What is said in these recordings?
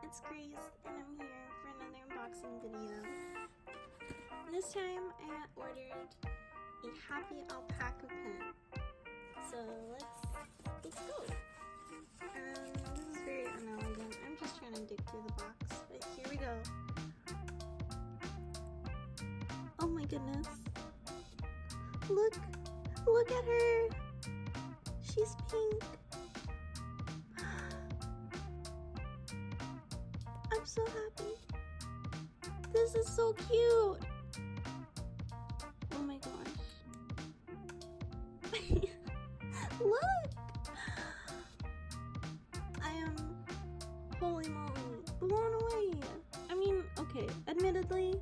it's Grace and I'm here for another unboxing video. This time I ordered a happy alpaca pen. So let's go. This is very unelegant. I'm just trying to dig through the box, but here we go. Oh my goodness. Look at her. She's pink. I'm so happy. This is so cute. Oh my gosh. Look. I am, holy moly, blown away. I mean, okay, admittedly,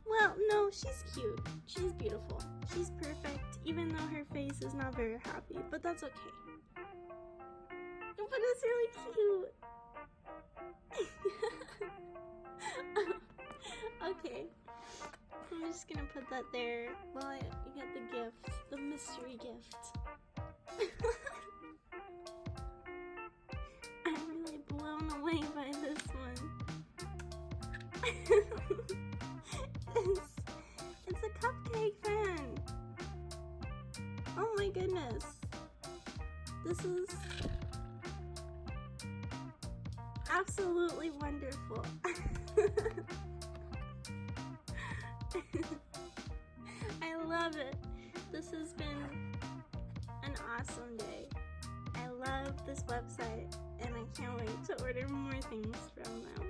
well, no, she's cute. She's beautiful. She's perfect, even though her face is not very happy, but that's okay. But it's really cute. Okay, I'm just gonna put that there while I get the gift, the mystery gift. I'm really blown away by this one. It's a cupcake fan. Oh my goodness. This is absolutely wonderful. I love it. This has been an awesome day. I love this website and I can't wait to order more things from them.